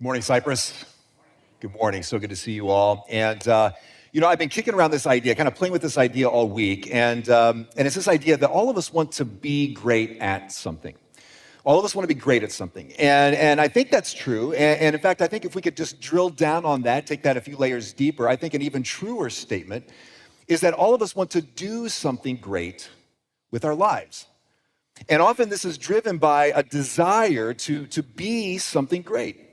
Good morning, Cypress. Good morning. So good to see you all. And I've been kicking around this idea, kind of playing with this idea all week, and it's this idea that all of us want to be great at something. All of us want to be great at something, and I think that's true. And in fact, I think if we could just drill down on that, take that a few layers deeper, I think an even truer statement is that all of us want to do something great with our lives. And often this is driven by a desire to be something great.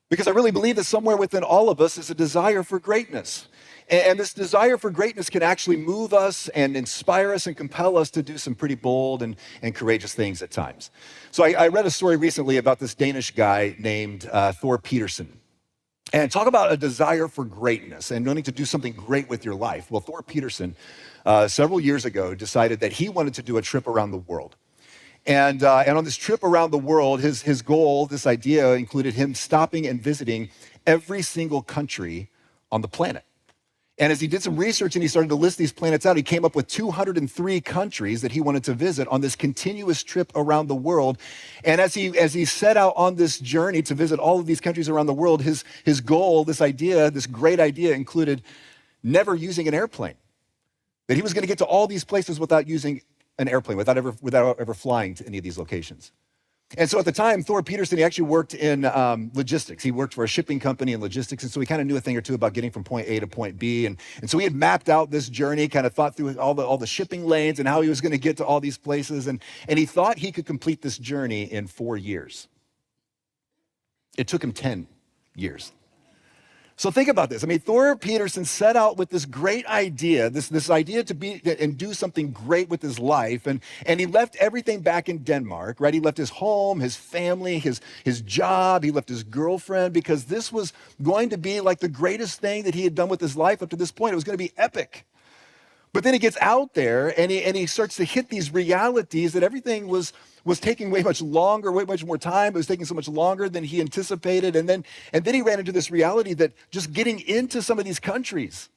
Because I really believe that somewhere within all of us is a desire for greatness. And this desire for greatness can actually move us and inspire us and compel us to do some pretty bold and courageous things at times. So I read a story recently about this Danish guy named Thor Peterson. And talk about a desire for greatness and wanting to do something great with your life. Well, Thor Peterson, several years ago, decided that he wanted to do a trip around the world. And on this trip around the world, his goal, this idea, included him stopping and visiting every single country on the planet. And as he did some research and he started to list these planets out, he came up with 203 countries that he wanted to visit on this continuous trip around the world. And as he set out on this journey to visit all of these countries around the world, his goal, this idea, this great idea, included never using an airplane. That he was going to get to all these places without using an airplane, without ever flying to any of these locations. And so at the time, Thor Peterson, he actually worked in logistics. He worked for a shipping company in logistics, and so he kind of knew a thing or two about getting from point A to point B. And so he had mapped out this journey, kind of thought through all the shipping lanes and how he was going to get to all these places. And he thought he could complete this journey in 4 years. It took him 10 years. So think about this. I mean, Thor Peterson set out with this great idea, this idea to be and do something great with his life. And he left everything back in Denmark, right? He left his home, his family, his job. He left his girlfriend because this was going to be like the greatest thing that he had done with his life up to this point. It was going to be epic. But then he gets out there and he starts to hit these realities that everything was taking way much longer, way much more time. It was taking so much longer than he anticipated. And then he ran into this reality that just getting into some of these countries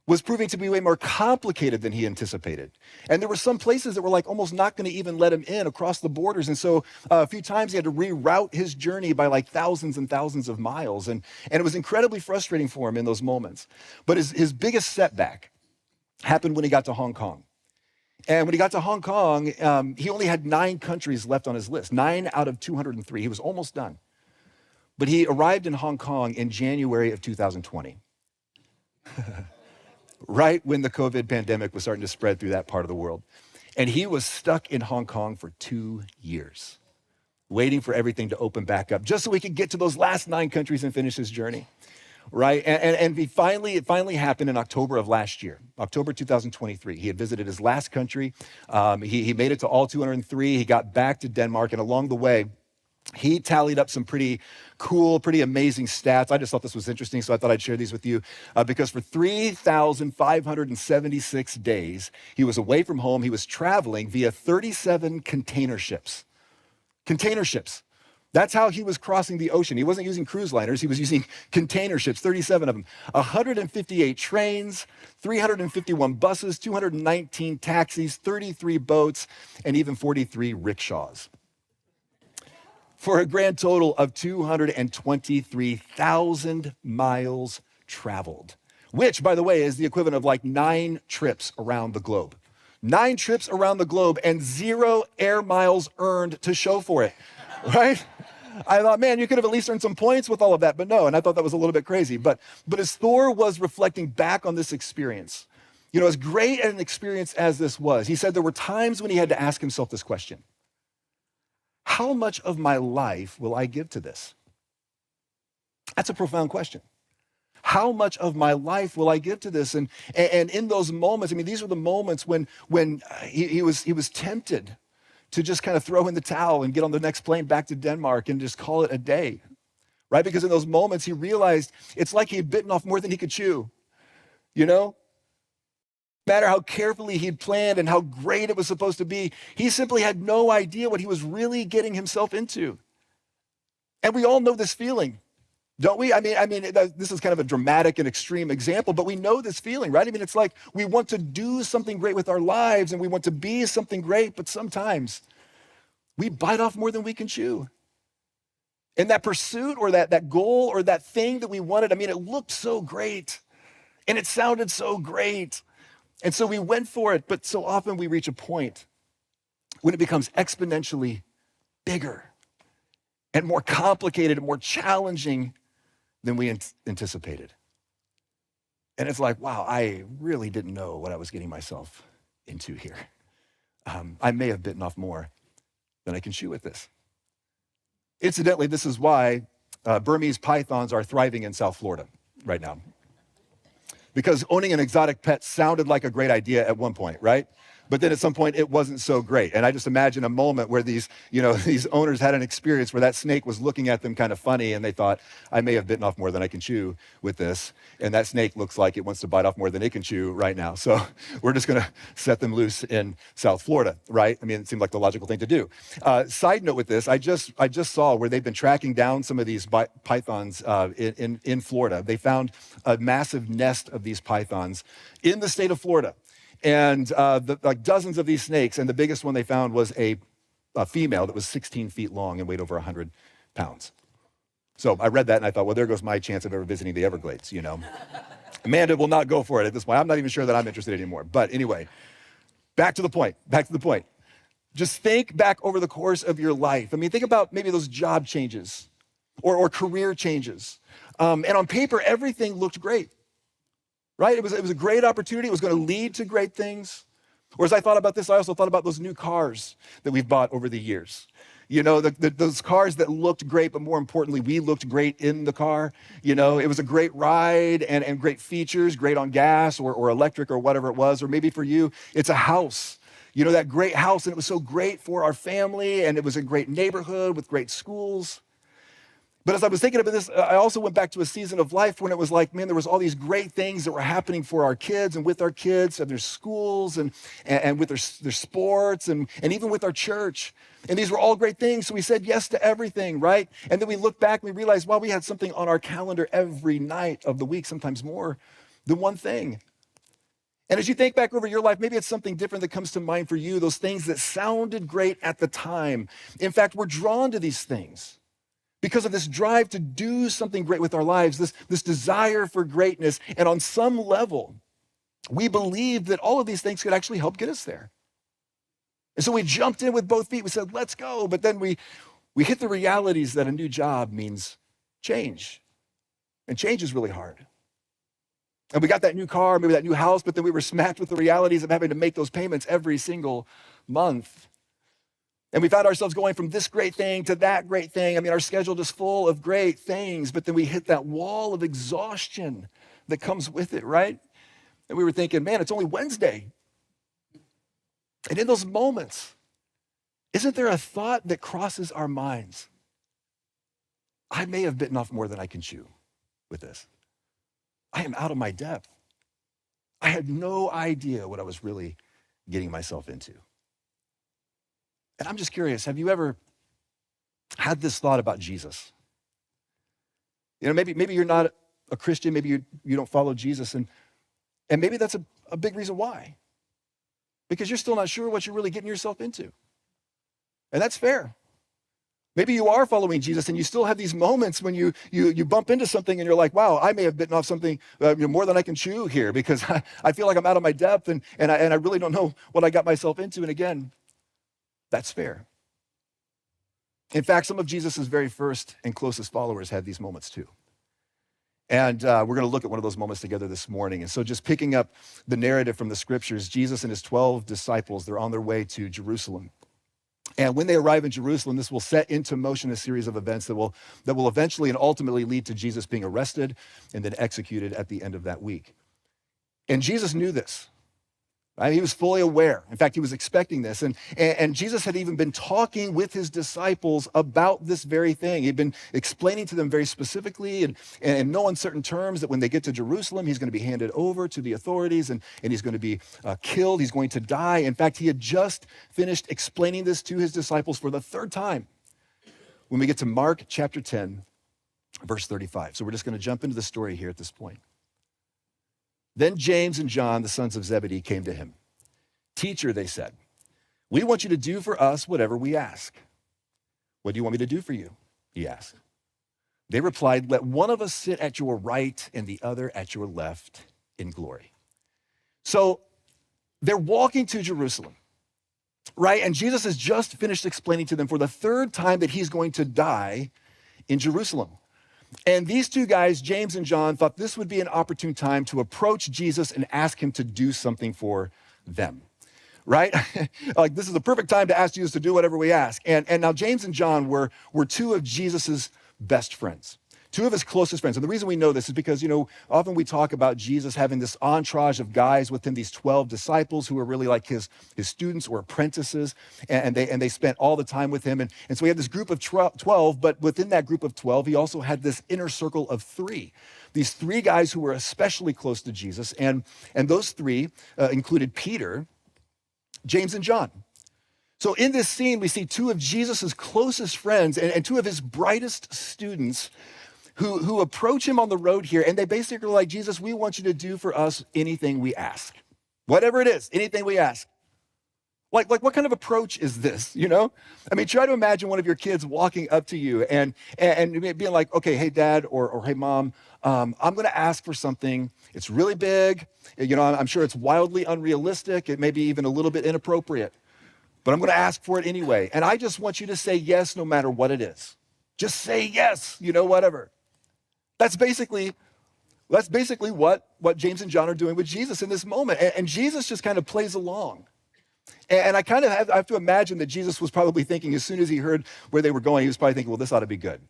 was proving to be way more complicated than he anticipated. And there were some places that were like almost not going to even let him in across the borders. And so a few times he had to reroute his journey by like thousands and thousands of miles. And it was incredibly frustrating for him in those moments. But his biggest setback happened when he got to Hong Kong. And when he got to Hong Kong, he only had 9 countries left on his list, 9 out of 203. He was almost done. But he arrived in Hong Kong in January of 2020, right when the COVID pandemic was starting to spread through that part of the world. And he was stuck in Hong Kong for 2 years, waiting for everything to open back up, just so he could get to those last 9 countries and finish his journey. Right, and it finally happened in October of last year, October 2023. He had visited his last country. He made it to all 203. He got back to Denmark, and along the way, he tallied up some pretty cool, pretty amazing stats. I just thought this was interesting, so I thought I'd share these with you. Because for 3,576 days, he was away from home. He was traveling via 37 container ships. Container ships. That's how he was crossing the ocean. He wasn't using cruise liners. He was using container ships, 37 of them, 158 trains, 351 buses, 219 taxis, 33 boats, and even 43 rickshaws. For a grand total of 223,000 miles traveled, which, by the way, is the equivalent of like 9 trips around the globe. 9 trips around the globe and 0 air miles earned to show for it, right? I thought, man, you could have at least earned some points with all of that, but no, and I thought that was a little bit crazy. But as Thor was reflecting back on this experience, as great an experience as this was, he said there were times when he had to ask himself this question: how much of my life will I give to this? That's a profound question. How much of my life will I give to this? And in those moments, I mean, these were the moments when he was tempted to just kind of throw in the towel and get on the next plane back to Denmark and just call it a day, right? Because in those moments, he realized it's like he had bitten off more than he could chew, No matter how carefully he'd planned and how great it was supposed to be, he simply had no idea what he was really getting himself into. And we all know this feeling, don't we? I mean, this is kind of a dramatic and extreme example, but we know this feeling, right? I mean, it's like we want to do something great with our lives and we want to be something great, but sometimes we bite off more than we can chew. And that pursuit or that goal or that thing that we wanted, I mean, it looked so great and it sounded so great. And so we went for it, but so often we reach a point when it becomes exponentially bigger and more complicated and more challenging than we anticipated. And it's like, wow, I really didn't know what I was getting myself into here. I may have bitten off more than I can chew with this. Incidentally, this is why Burmese pythons are thriving in South Florida right now. Because owning an exotic pet sounded like a great idea at one point, right? But then at some point it wasn't so great. And I just imagine a moment where these owners had an experience where that snake was looking at them kind of funny and they thought, I may have bitten off more than I can chew with this. And that snake looks like it wants to bite off more than it can chew right now. So we're just gonna set them loose in South Florida, right? I mean, it seemed like the logical thing to do. Side note with this, I just saw where they've been tracking down some of these pythons in Florida. They found a massive nest of these pythons in the state of Florida. And like dozens of these snakes, and the biggest one they found was a female that was 16 feet long and weighed over 100 pounds. So I read that and I thought, well, there goes my chance of ever visiting the Everglades, Amanda will not go for it at this point. I'm not even sure that I'm interested anymore. But anyway, back to the point. Just think back over the course of your life. I mean, think about maybe those job changes or career changes. And on paper, everything looked great. Right? It was a great opportunity. It was going to lead to great things. Or as I thought about this, I also thought about those new cars that we've bought over the years. Those cars that looked great, but more importantly, we looked great in the car. It was a great ride and great features, great on gas or electric or whatever it was. Or maybe for you, it's a house. That great house, and it was so great for our family, and it was a great neighborhood with great schools. But as I was thinking about this, I also went back to a season of life when it was like, man, there was all these great things that were happening for our kids and with our kids and their schools and with their sports and even with our church. And these were all great things. So we said yes to everything, right? And then we looked back and we realized, well, we had something on our calendar every night of the week, sometimes more than one thing. And as you think back over your life, maybe it's something different that comes to mind for you, those things that sounded great at the time. In fact, we're drawn to these things because of this drive to do something great with our lives, this desire for greatness. And on some level, we believed that all of these things could actually help get us there. And so we jumped in with both feet. We said, let's go. But then we hit the realities that a new job means change. And change is really hard. And we got that new car, maybe that new house, but then we were smacked with the realities of having to make those payments every single month. And we found ourselves going from this great thing to that great thing. I mean, our schedule is full of great things, but then we hit that wall of exhaustion that comes with it, right? And we were thinking, man, it's only Wednesday. And in those moments, isn't there a thought that crosses our minds? I may have bitten off more than I can chew with this. I am out of my depth. I had no idea what I was really getting myself into. And I'm just curious, have you ever had this thought about Jesus? Maybe you're not a Christian, maybe you don't follow Jesus, and maybe that's a big reason why. Because you're still not sure what you're really getting yourself into. And that's fair. Maybe you are following Jesus and you still have these moments when you bump into something and you're like, wow, I may have bitten off something more than I can chew here because I feel like I'm out of my depth and I really don't know what I got myself into. And again, that's fair. In fact, some of Jesus's very first and closest followers had these moments too. And we're going to look at one of those moments together this morning. And so just picking up the narrative from the scriptures, Jesus and his 12 disciples, they're on their way to Jerusalem. And when they arrive in Jerusalem, this will set into motion a series of events that will eventually and ultimately lead to Jesus being arrested and then executed at the end of that week. And Jesus knew this. Right? He was fully aware. In fact, he was expecting this. And Jesus had even been talking with his disciples about this very thing. He'd been explaining to them very specifically and in no uncertain terms that when they get to Jerusalem, he's going to be handed over to the authorities and he's going to be killed. He's going to die. In fact, he had just finished explaining this to his disciples for the third time when we get to Mark chapter 10, verse 35. So we're just going to jump into the story here at this point. Then James and John, the sons of Zebedee, came to him. Teacher, they said, we want you to do for us whatever we ask. What do you want me to do for you? He asked. They replied, let one of us sit at your right and the other at your left in glory. So they're walking to Jerusalem, right? And Jesus has just finished explaining to them for the third time that he's going to die in Jerusalem. And these two guys, James and John, thought this would be an opportune time to approach Jesus and ask him to do something for them, right? Like, this is the perfect time to ask Jesus to do whatever we ask. And now James and John were two of Jesus's best friends, two of his closest friends. And the reason we know this is because, often we talk about Jesus having this entourage of guys with him, these 12 disciples who are really like his students or apprentices, and they spent all the time with him. And so he had this group of 12, but within that group of 12, he also had this inner circle of 3. These 3 guys who were especially close to Jesus, and those 3 included Peter, James, and John. So in this scene, we see 2 of Jesus's closest friends and 2 of his brightest students who approach him on the road here, and they basically are like, Jesus, we want you to do for us anything we ask. Whatever it is, anything we ask. Like what kind of approach is this, I mean, try to imagine one of your kids walking up to you and being like, okay, hey, Dad, or hey, Mom, I'm going to ask for something. It's really big. I'm sure it's wildly unrealistic. It may be even a little bit inappropriate, but I'm going to ask for it anyway. And I just want you to say yes no matter what it is. Just say yes, whatever. That's basically what James and John are doing with Jesus in this moment. And Jesus just kind of plays along. And I kind of have to imagine that Jesus was probably thinking, as soon as he heard where they were going, he was probably thinking, well, this ought to be good.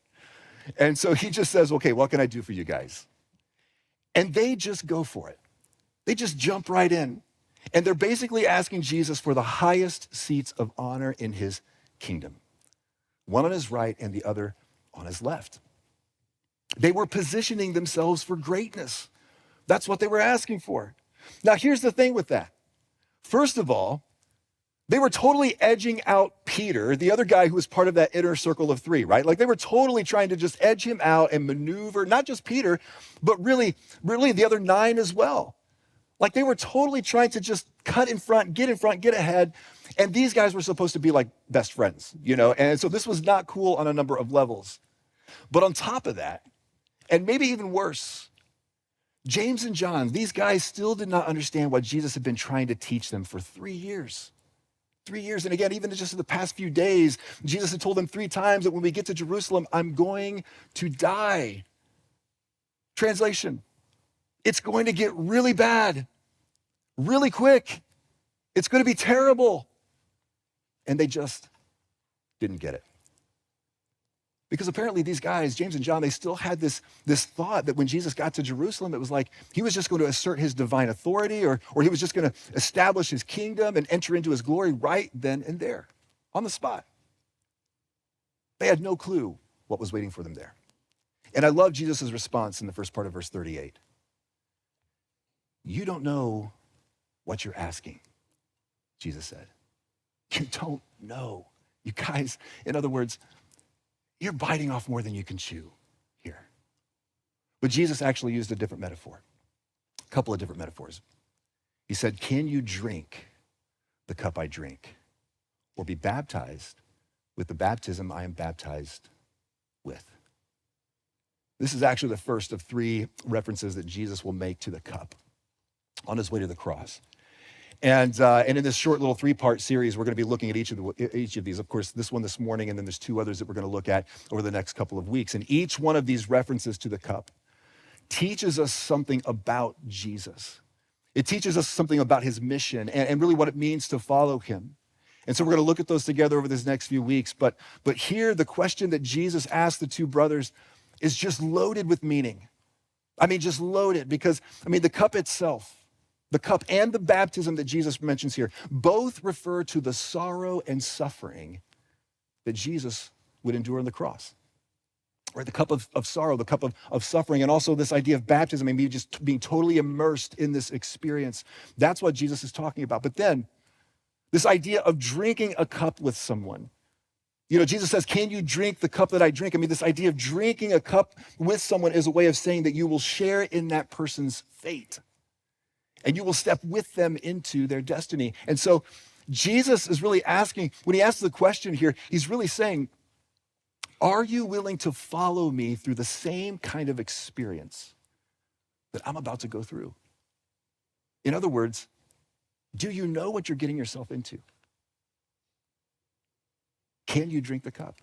And so he just says, okay, what can I do for you guys? And they just go for it. They just jump right in. And they're basically asking Jesus for the highest seats of honor in his kingdom. One on his right and the other on his left. They were positioning themselves for greatness. That's what they were asking for. Now, here's the thing with that. First of all, they were totally edging out Peter, the other guy who was part of that inner circle of 3, right? Like, they were totally trying to just edge him out and maneuver, not just Peter, but really the other 9 as well. Like, they were totally trying to just cut in front, get ahead. And these guys were supposed to be like best friends, And so this was not cool on a number of levels. But on top of that, and maybe even worse, James and John, these guys still did not understand what Jesus had been trying to teach them for 3 years. 3 years. And again, even just in the past few days, Jesus had told them 3 times that when we get to Jerusalem, I'm going to die. Translation, it's going to get really bad, really quick. It's going to be terrible. And they just didn't get it. Because apparently these guys, James and John, they still had this thought that when Jesus got to Jerusalem, it was like he was just going to assert his divine authority or he was just going to establish his kingdom and enter into his glory right then and there, on the spot. They had no clue what was waiting for them there. And I love Jesus' response in the first part of verse 38. You don't know what you're asking, Jesus said. You don't know. You guys, in other words, you're biting off more than you can chew here. But Jesus actually used a different metaphor, a couple of different metaphors. He said, can you drink the cup I drink or be baptized with the baptism I am baptized with? This is actually the first of 3 references that Jesus will make to the cup on his way to the cross. And in this short little 3-part series, we're going to be looking at each of these. Of course, this one this morning, and then there's 2 others that we're going to look at over the next couple of weeks. And each one of these references to the cup teaches us something about Jesus. It teaches us something about his mission and really what it means to follow him. And so we're going to look at those together over this next few weeks. But here, the question that Jesus asked the 2 brothers is just loaded with meaning. I mean, just loaded, because, the cup itself, the cup and the baptism that Jesus mentions here, both refer to the sorrow and suffering that Jesus would endure on the cross. Right? The cup of sorrow, the cup of suffering, and also this idea of baptism, just being totally immersed in this experience. That's what Jesus is talking about. But then, this idea of drinking a cup with someone. Jesus says, can you drink the cup that I drink? This idea of drinking a cup with someone is a way of saying that you will share in that person's fate. And you will step with them into their destiny. And so Jesus is really asking, when he asks the question here, he's really saying, Are you willing to follow me through the same kind of experience that I'm about to go through? In other words, do you know what you're getting yourself into? Can you drink the cup?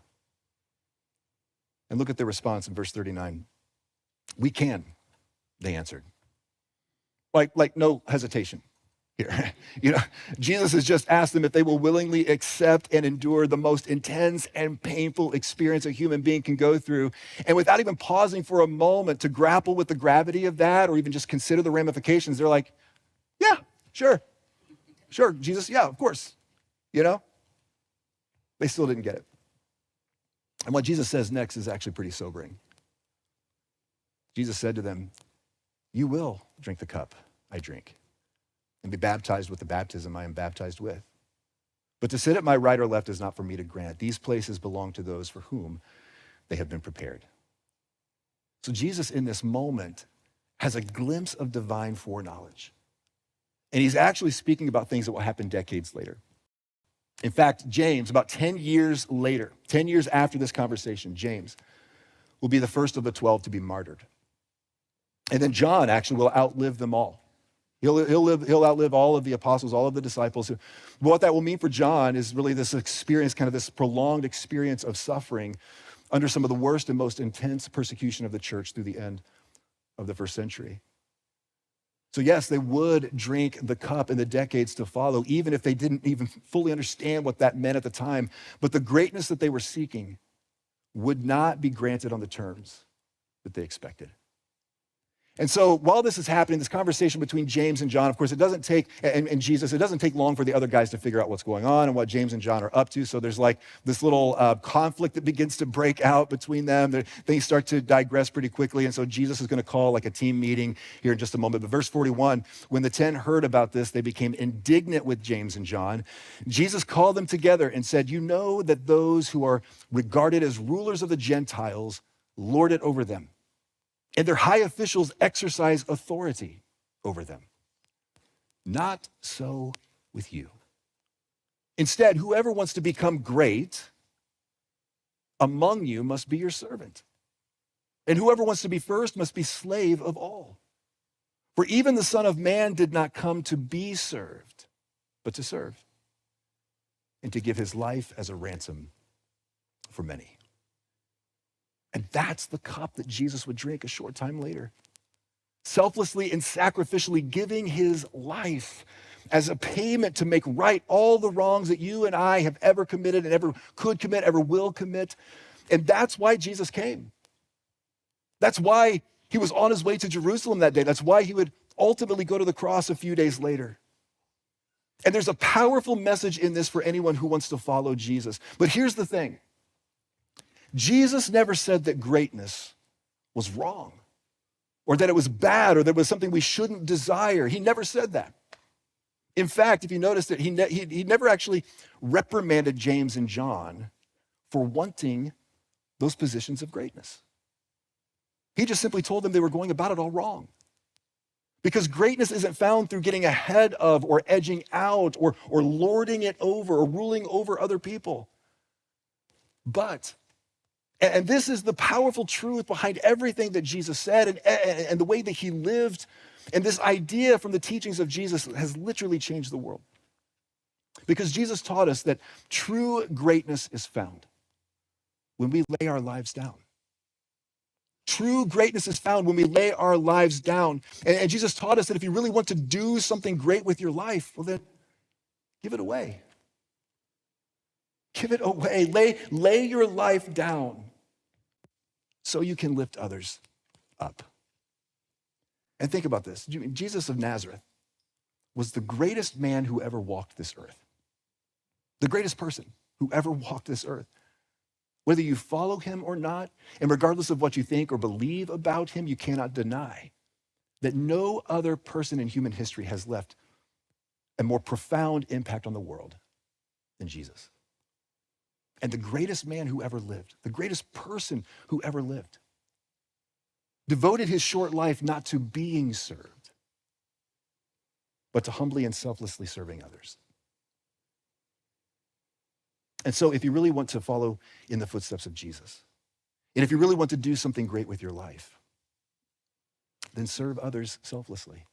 And look at their response in verse 39. We can, they answered. Like no hesitation here. Jesus has just asked them if they will willingly accept and endure the most intense and painful experience a human being can go through. And without even pausing for a moment to grapple with the gravity of that or even just consider the ramifications, they're like, yeah, sure, Jesus, yeah, of course. They still didn't get it. And what Jesus says next is actually pretty sobering. Jesus said to them, you will drink the cup I drink and be baptized with the baptism I am baptized with. But to sit at my right or left is not for me to grant. These places belong to those for whom they have been prepared. So Jesus in this moment has a glimpse of divine foreknowledge. And he's actually speaking about things that will happen decades later. In fact, James, about 10 years later, 10 years after this conversation, James will be the first of the 12 to be martyred. And then John actually will outlive them all. He'll outlive all of the apostles, all of the disciples. What that will mean for John is really this experience, kind of this prolonged experience of suffering under some of the worst and most intense persecution of the church through the end of the first century. So yes, they would drink the cup in the decades to follow, even if they didn't even fully understand what that meant at the time. But the greatness that they were seeking would not be granted on the terms that they expected. And so while this is happening, this conversation between James and John, of course, it doesn't take, and Jesus, it doesn't take long for the other guys to figure out what's going on and what James and John are up to. So there's like this little conflict that begins to break out between them. Things start to digress pretty quickly. And so Jesus is going to call like a team meeting here in just a moment. But verse 41, when the 10 heard about this, they became indignant with James and John. Jesus called them together and said, you know that those who are regarded as rulers of the Gentiles lord it over them, and their high officials exercise authority over them. Not so with you. Instead, whoever wants to become great among you must be your servant. And whoever wants to be first must be slave of all. For even the Son of Man did not come to be served, but to serve, and to give his life as a ransom for many. And that's the cup that Jesus would drink a short time later. Selflessly and sacrificially giving his life as a payment to make right all the wrongs that you and I have ever committed and ever could commit, ever will commit. And that's why Jesus came. That's why he was on his way to Jerusalem that day. That's why he would ultimately go to the cross a few days later. And there's a powerful message in this for anyone who wants to follow Jesus. But here's the thing. Jesus never said that greatness was wrong or that it was bad or that it was something we shouldn't desire. He never said that. In fact, if you notice that he never actually reprimanded James and John for wanting those positions of greatness. He just simply told them they were going about it all wrong. Because greatness isn't found through getting ahead of or edging out or lording it over or ruling over other people. But and this is the powerful truth behind everything that Jesus said and the way that he lived. And this idea from the teachings of Jesus has literally changed the world. Because Jesus taught us that true greatness is found when we lay our lives down. True greatness is found when we lay our lives down. And Jesus taught us that if you really want to do something great with your life, well then, give it away. Give it away. Lay your life down so you can lift others up. And think about this. Jesus of Nazareth was the greatest man who ever walked this earth. The greatest person who ever walked this earth. Whether you follow him or not, and regardless of what you think or believe about him, you cannot deny that no other person in human history has left a more profound impact on the world than Jesus. And the greatest man who ever lived, the greatest person who ever lived, devoted his short life not to being served, but to humbly and selflessly serving others. And so if you really want to follow in the footsteps of Jesus, And if you really want to do something great with your life, then serve others selflessly.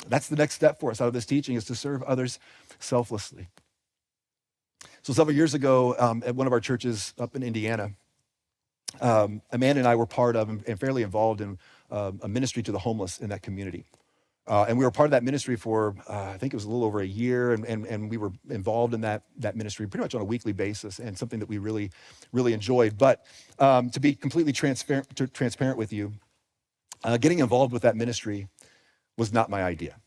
That's the next step for us out of this teaching, is to serve others selflessly. So several years ago, at one of our churches up in Indiana, Amanda and I were part of and fairly involved in a ministry to the homeless in that community. And we were part of that ministry for, I think it was a little over a year, and we were involved in that ministry pretty much on a weekly basis, and something that we really, really enjoyed. But to be completely transparent with you, getting involved with that ministry was not my idea.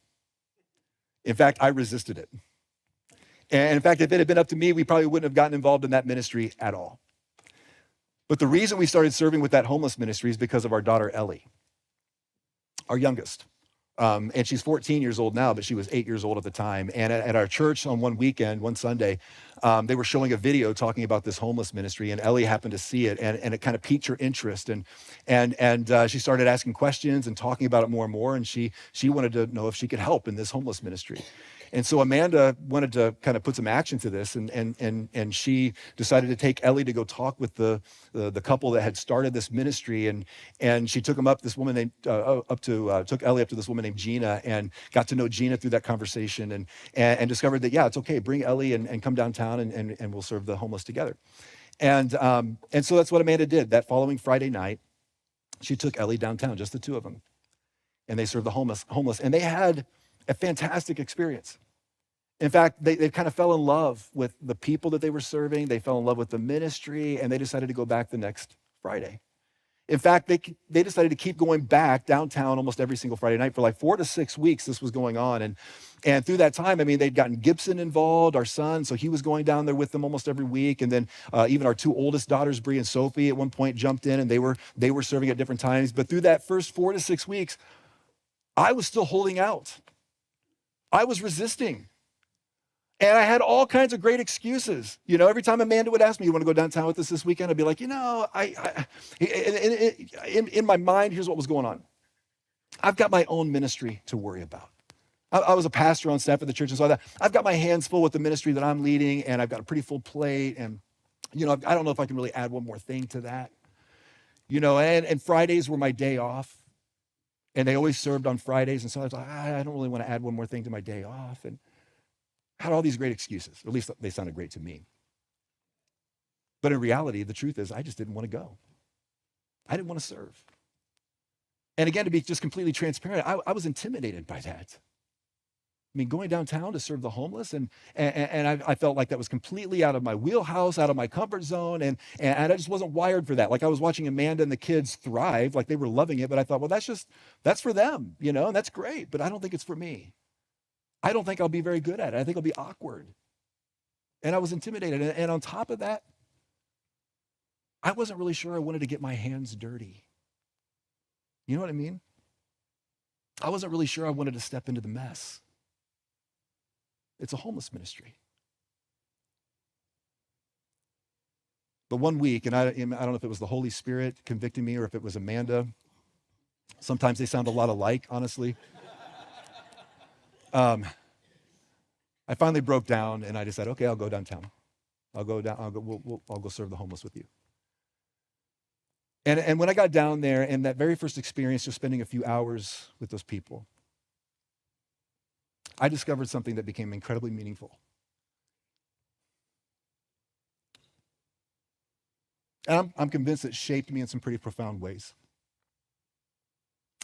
In fact, I resisted it. And in fact, if it had been up to me, we probably wouldn't have gotten involved in that ministry at all. But the reason we started serving with that homeless ministry is because of our daughter, Ellie, our youngest. And she's 14 years old now, but she was 8 years old at the time. And at our church on one weekend, one Sunday, they were showing a video talking about this homeless ministry, and Ellie happened to see it, and it kind of piqued her interest. And she started asking questions and talking about it more and more, and she wanted to know if she could help in this homeless ministry. And so Amanda wanted to kind of put some action to this, and she decided to take Ellie to go talk with the couple that had started this ministry, and she took them up. This woman named took Ellie up to this woman named Gina, and got to know Gina through that conversation, and discovered that, yeah, it's okay, bring Ellie and come downtown, and we'll serve the homeless together. And so that's what Amanda did. That following Friday night, she took Ellie downtown, just the two of them, and they served the homeless, and they had a fantastic experience. In fact, they kind of fell in love with the people that they were serving. They fell in love with the ministry, and they decided to go back the next Friday. In fact, they decided to keep going back downtown almost every single Friday night for like 4 to 6 weeks. This was going on. And through that time, I mean, they'd gotten Gibson involved, our son, so he was going down there with them almost every week. And then even our two oldest daughters, Bree and Sophie, at one point jumped in, and they were serving at different times. But through that first 4 to 6 weeks, I was still holding out. I was resisting. And I had all kinds of great excuses. You know, every time Amanda would ask me, you want to go downtown with us this weekend? I'd be like, in my mind, here's what was going on. I've got my own ministry to worry about. I was a pastor on staff at the church, and so I've got my hands full with the ministry that I'm leading, and I've got a pretty full plate. And, you know, I don't know if I can really add one more thing to that. You know, and Fridays were my day off. And they always served on Fridays. And so I was like, I don't really want to add one more thing to my day off. And I had all these great excuses. At least they sounded great to me. But in reality, the truth is I just didn't want to go. I didn't want to serve. And again, to be just completely transparent, I was intimidated by that. I mean, going downtown to serve the homeless, and I felt like that was completely out of my wheelhouse, out of my comfort zone, and I just wasn't wired for that. Like, I was watching Amanda and the kids thrive, like they were loving it, but I thought, well, that's for them, you know, and that's great, but I don't think it's for me. I don't think I'll be very good at it. I think I'll be awkward. And I was intimidated, and on top of that, I wasn't really sure I wanted to get my hands dirty. You know what I mean? I wasn't really sure I wanted to step into the mess. It's a homeless ministry. But one week, and I don't know if it was the Holy Spirit convicting me or if it was Amanda. Sometimes they sound a lot alike, honestly. I finally broke down, and I decided, okay, I'll go downtown. I'll go serve the homeless with you. And when I got down there, and that very first experience, just spending a few hours with those people, I discovered something that became incredibly meaningful. And I'm convinced it shaped me in some pretty profound ways.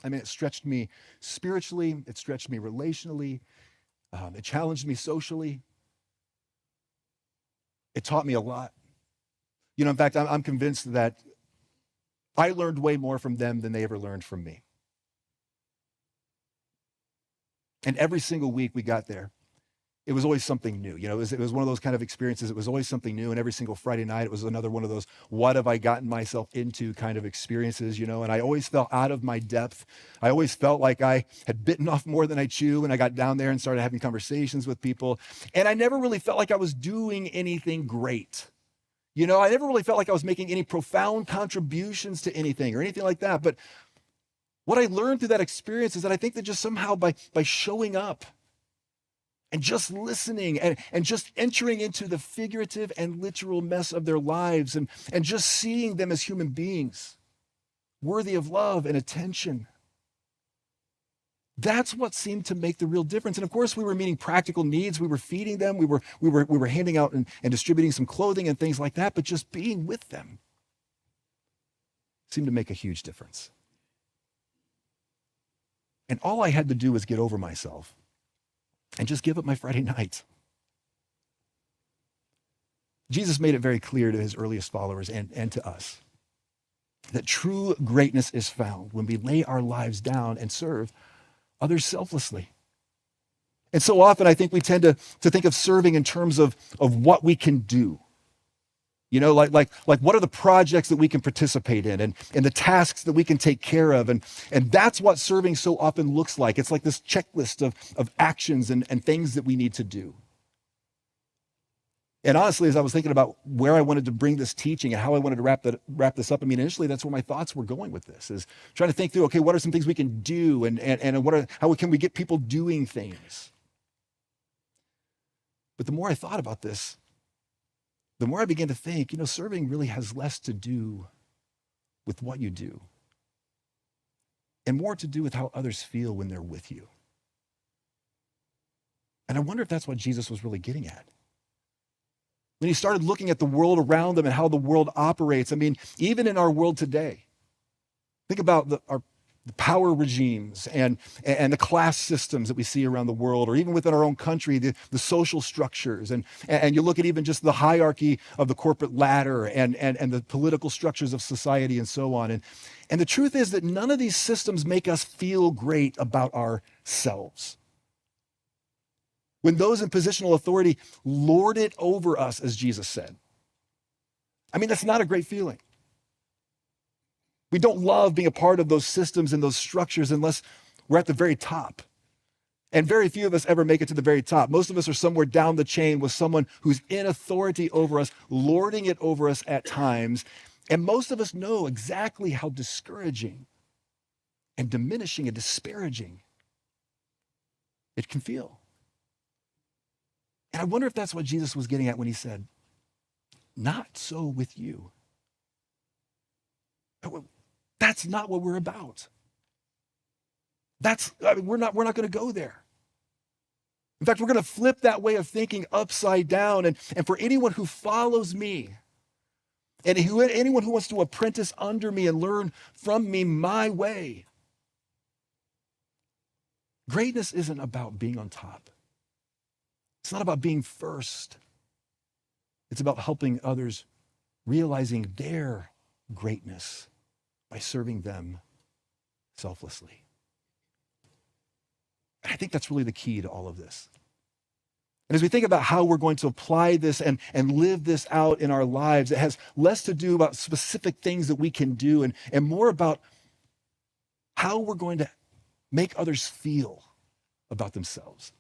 I mean, it stretched me spiritually, it stretched me relationally, it challenged me socially. It taught me a lot. You know, in fact, I'm convinced that I learned way more from them than they ever learned from me. And every single week we got there, it was always something new. You know, it was one of those kind of experiences. It was always something new. And every single Friday night, it was another one of those, what have I gotten myself into kind of experiences, you know? And I always felt out of my depth. I always felt like I had bitten off more than I chew. And I got down there and started having conversations with people. And I never really felt like I was doing anything great. You know, I never really felt like I was making any profound contributions to anything or anything like that. But what I learned through that experience is that I think that just somehow by showing up, and just listening and just entering into the figurative and literal mess of their lives and just seeing them as human beings, worthy of love and attention. That's what seemed to make the real difference. And of course, we were meeting practical needs. We were feeding them. We were handing out and distributing some clothing and things like that, but just being with them seemed to make a huge difference. And all I had to do was get over myself and just give up my Friday night. Jesus made it very clear to his earliest followers and to us that true greatness is found when we lay our lives down and serve others selflessly. And so often I think we tend to think of serving in terms of what we can do. You know, like what are the projects that we can participate in and the tasks that we can take care of. And that's what serving so often looks like. It's like this checklist of actions and things that we need to do. And honestly, as I was thinking about where I wanted to bring this teaching and how I wanted to wrap this up, I mean, initially that's where my thoughts were going with this, is trying to think through, okay, what are some things we can do and how can we get people doing things? But the more I thought about this, the more I began to think, serving really has less to do with what you do and more to do with how others feel when they're with you. And I wonder if that's what Jesus was really getting at. When he started looking at the world around him and how the world operates, I mean, even in our world today, think about the power regimes and the class systems that we see around the world, or even within our own country, the social structures. And you look at even just the hierarchy of the corporate ladder and the political structures of society and so on. And the truth is that none of these systems make us feel great about ourselves. When those in positional authority lord it over us, as Jesus said, I mean, that's not a great feeling. We don't love being a part of those systems and those structures unless we're at the very top. And very few of us ever make it to the very top. Most of us are somewhere down the chain with someone who's in authority over us, lording it over us at times. And most of us know exactly how discouraging and diminishing and disparaging it can feel. And I wonder if that's what Jesus was getting at when he said, "Not so with you." That's not what we're about. We're not going to go there. In fact, we're going to flip that way of thinking upside down. And for anyone who follows me, and anyone who wants to apprentice under me and learn from me my way, greatness isn't about being on top. It's not about being first. It's about helping others realizing their greatness by serving them selflessly. And I think that's really the key to all of this. And as we think about how we're going to apply this and live this out in our lives, it has less to do about specific things that we can do and more about how we're going to make others feel about themselves.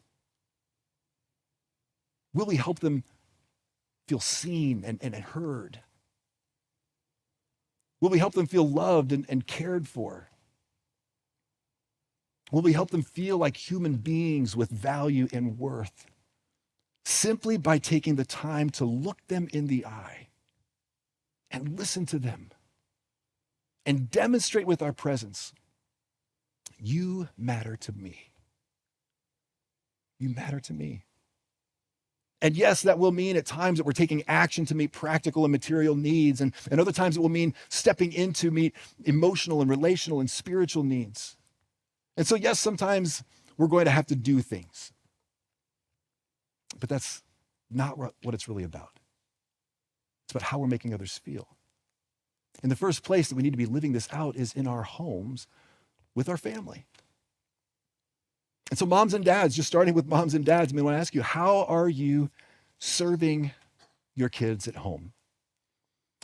Will we help them feel seen and heard? Will we help them feel loved and cared for? Will we help them feel like human beings with value and worth? Simply by taking the time to look them in the eye and listen to them and demonstrate with our presence, you matter to me. You matter to me. And yes, that will mean at times that we're taking action to meet practical and material needs. And other times it will mean stepping in to meet emotional and relational and spiritual needs. And so yes, sometimes we're going to have to do things. But that's not what it's really about. It's about how we're making others feel. In the first place that we need to be living this out is in our homes with our family. And so moms and dads, just starting with moms and dads, I want to ask you, how are you serving your kids at home?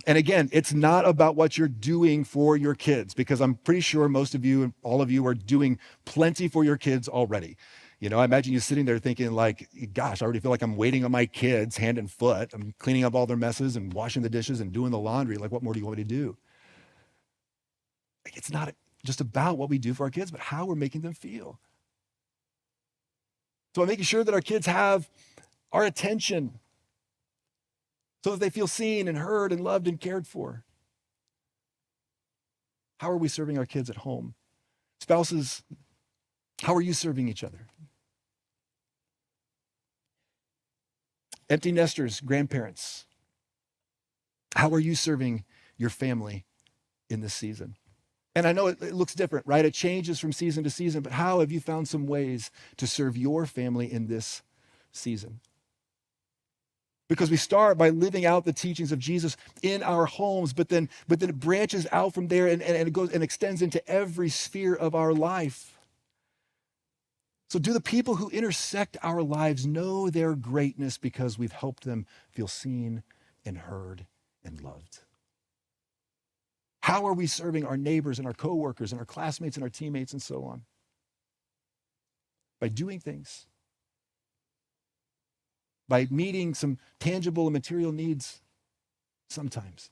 And again, it's not about what you're doing for your kids, because I'm pretty sure most of you and all of you are doing plenty for your kids already. I imagine you sitting there thinking like, gosh, I already feel like I'm waiting on my kids hand and foot. I'm cleaning up all their messes and washing the dishes and doing the laundry. Like, what more do you want me to do? It's not just about what we do for our kids, but how we're making them feel. So by making sure that our kids have our attention so that they feel seen and heard and loved and cared for. How are we serving our kids at home? Spouses, how are you serving each other? Empty nesters, grandparents, how are you serving your family in this season? And I know it looks different, right? It changes from season to season, but how have you found some ways to serve your family in this season? Because we start by living out the teachings of Jesus in our homes, but then it branches out from there and it goes and extends into every sphere of our life. So do the people who intersect our lives know their greatness because we've helped them feel seen and heard and loved? How are we serving our neighbors and our coworkers and our classmates and our teammates and so on? By doing things. By meeting some tangible and material needs sometimes.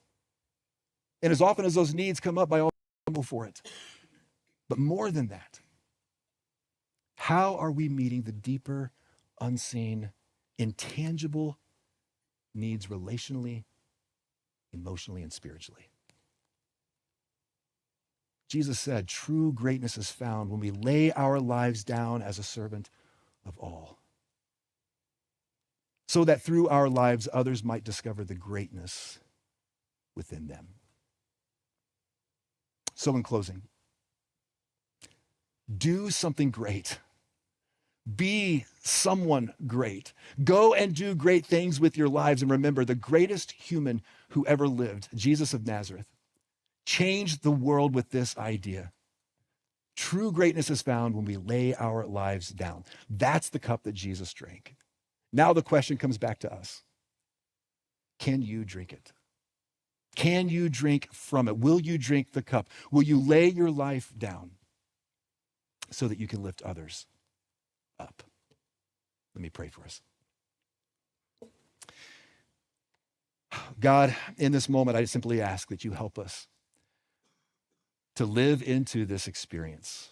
And as often as those needs come up, by all humble for it. But more than that, how are we meeting the deeper, unseen, intangible needs relationally, emotionally, and spiritually? Jesus said, true greatness is found when we lay our lives down as a servant of all, so that through our lives, others might discover the greatness within them. So in closing, do something great. Be someone great. Go and do great things with your lives. And remember, the greatest human who ever lived, Jesus of Nazareth, changed the world with this idea. True greatness is found when we lay our lives down. That's the cup that Jesus drank. Now the question comes back to us. Can you drink it? Can you drink from it? Will you drink the cup? Will you lay your life down so that you can lift others up? Let me pray for us. God, in this moment, I simply ask that you help us to live into this experience.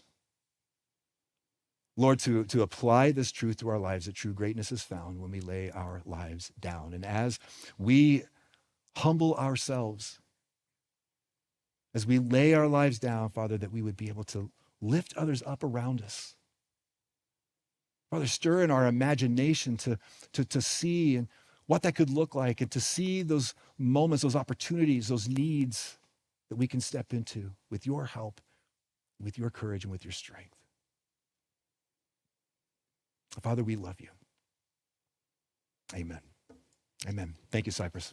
Lord, to apply this truth to our lives, that true greatness is found when we lay our lives down. And as we humble ourselves, as we lay our lives down, Father, that we would be able to lift others up around us. Father, stir in our imagination to see and what that could look like, and to see those moments, those opportunities, those needs that we can step into with your help, with your courage, and with your strength. Father, we love you. Amen. Amen. Thank you, Cypress.